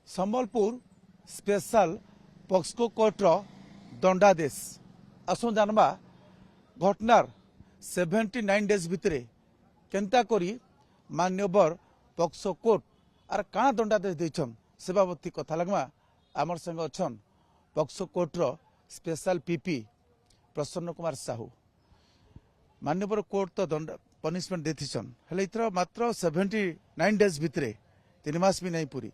Sambalpur special पॉक्सको कोर्टर दंडादेश आसो जानवा घटनार 79 days भितरे केंता करी मान्यवर पॉक्सो कोर्ट आर काଣା दंडादेश देछन से बाबत कथा लगमा आमर संग अछन पॉक्सो कोर्टर स्पेशल पीपी प्रसन्न कुमार साहू मान्यवर कोर्ट तो दंड पनिशमेंट देथिछन हेले इथर मात्र 79 डेज भितरे 3 मास भी नहीं पूरी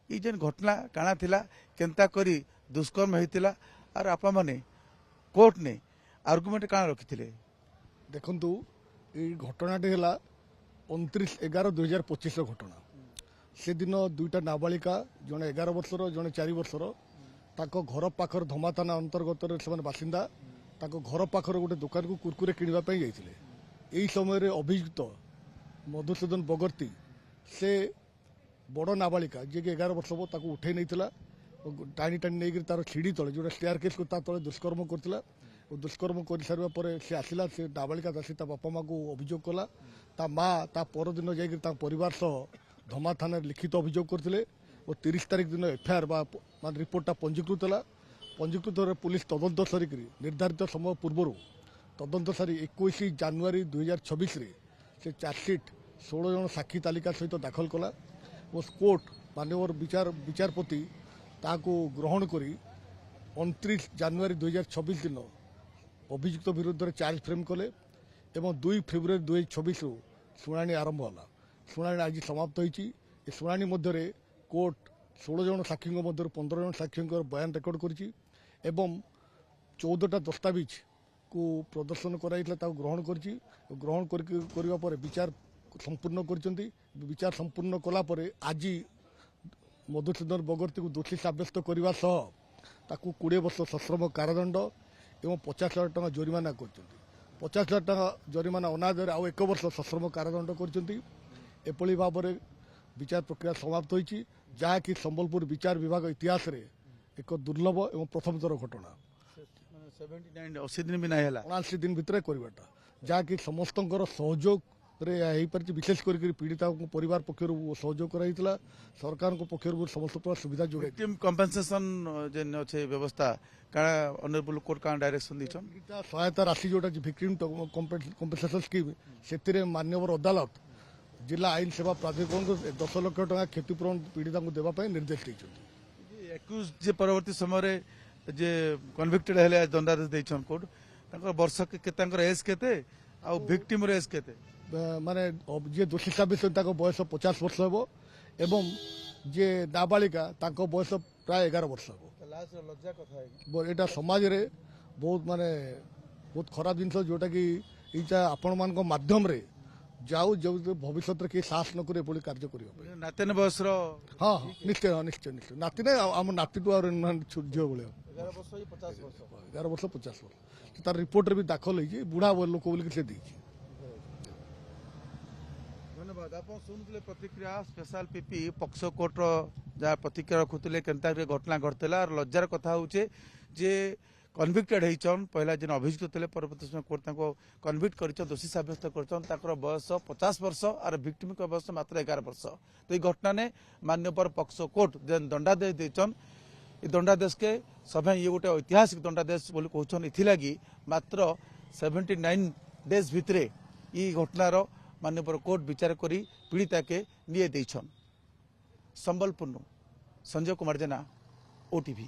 ये जेन घटना काଣା थिला केंता करी दुष्कर्म होइतिला आर आपा माने कोर्ट ने आर्गुमेंट काଣା रखिथिले देखंतु ये घटनाटी है 29/11/2025 घटना से दिन दुईटा नाबालिका जड़े 11 वर्षर जड़े 4 वर्षर ताको घर पाखर धमा थाना अंतर्गत से बासिंदा ताको घर पाखर गोटे दुकान को कुरकुरे किणवाई जाते यही समय अभियुक्त मधुसूदन बगर्ती से बड़ नाबालिका जी कि 11 वर्ष हम उठे नहीं टाणी टाणी नहीं तार छिड़ी तले जो स्टेयर केस को तले दुष्कर्म करता दुष्कर्म कर सारा पर सी आसला से नाबालिका आसी बापा माँ को अभियोग कला ता माँ ता परदिन जा परिवार सह धमा थाना लिखित अभियोग करते और 30 तारीख दिन एफआईआर मान रिपोर्टा पंजीकृत है पंजीकृत पुलिस तदंत सारिक निर्धारित समय पूर्व तदंत सारी 21 जानुआरी 2026 से चार्जसीट 16 जन साक्षी तालिका सहित दाखल कला और कोर्ट माननीय विचारपति ताको ग्रहण करी 29 जानुआरी 2026 दिन अभियुक्त विरुद्ध में चार्ज फ्रेम कले एवं 2 फेब्रुआरी 2026 शुणाणी आरंभ होला शुणाणी आज समाप्त होती शुणाणी मध्य कोर्ट 16 जन साक्षी मध्य 15 जन साक्षी बयान रेकर्ड करी 14टा दस्तावेज को प्रदर्शन कराइला ग्रहण करी ग्रहण करने पर विचार संपूर्ण कर विचार संपूर्ण कलापर आज मधुसूदन बगर्ती को दोषी सब्यस्त करने सह 20 वर्ष सश्रम कारादंड एवं 50,000 टका जरिमाना कर 50,000 टका जरिमाना अनादर आउ 1 वर्ष सश्रम कारादंड कर भाव में विचार प्रक्रिया समाप्त होती जहाँकि संबलपुर विचार विभाग इतिहास रे एक दुर्लभ एवं प्रथम थर घटना 80 दिन भी नहीं 79 दिन भितर करवाटा जहाँकि समस्त सहयोग विशेषकर पीड़िता परिवार पक्षर सहयोग कराइला सरकार पक्षर समस्त प्रकार सुविधा जोड़े टीम कंपेंसेशन जेन अच्छे व्यवस्था काଣା ऑनरेबल कोर्ट काଣା डायरेक्शन दीछन सहायता राशि जोटा विक्टिम कंपेंसेशन स्कीम से मान्यवर अदालत जिला आईन सेवा प्राधिकरण को 10 लाख टका क्षतिपूरण पीड़िता को देवाई निर्देश देते परवर्ती समय जे कन्विक्टेड हेले दंडादेश देछन कोर्ट वर्ष के एज केते आ विक्टिम एज केते माने जे दोषी सब्यस्त बयस 50 वर्ष हे एवं जे नाबालिका बयस प्राय 11 वर्ष हे यहाँ समाज रे बहुत माने बहुत खराब जिनस जोटा कि यहाँ आपण मान माध्यम रे जाऊ जो भविष्य में साहस न करे कार्य कर नातिन बयस हाँ निश्चय निश्चय निश्चय नाति ना आम नाति टू झील भाई 11 वर्ष 50 वर्ष तार रिपोर्ट भी दाखल हो बुढ़ा लोक बोल से धन्यवाद आप शुणुले प्रतिक्रिया स्पेशल पीपी पॉक्सो कोर्टर जहाँ प्रतिक्रिया रखुले केन्ता घटना घटला और लज्जार कथा होचे जे कन्विक्टेड होइछन पहला जिन अभियुक्त थे परवर्ती समय कोर्ट कन्विक्ट कर दोषी सब्यस्त कर बयस 50 वर्ष और विक्टिम बयस मात्र 11 वर्ष तो ये घटना ने मान्यवर पॉक्सो कोर्ट जेन दंडादेश देछन ये दंडादेश के सब ये गोटे ऐतिहासिक दंडादेश बोली कहछन इथिलागी मात्र 79 डेज भितरे ये घटनार मान्यवर कोर्ट विचार करी पीड़िता के लिए देछन। संबलपुर संजय कुमार जेना ओटीवी।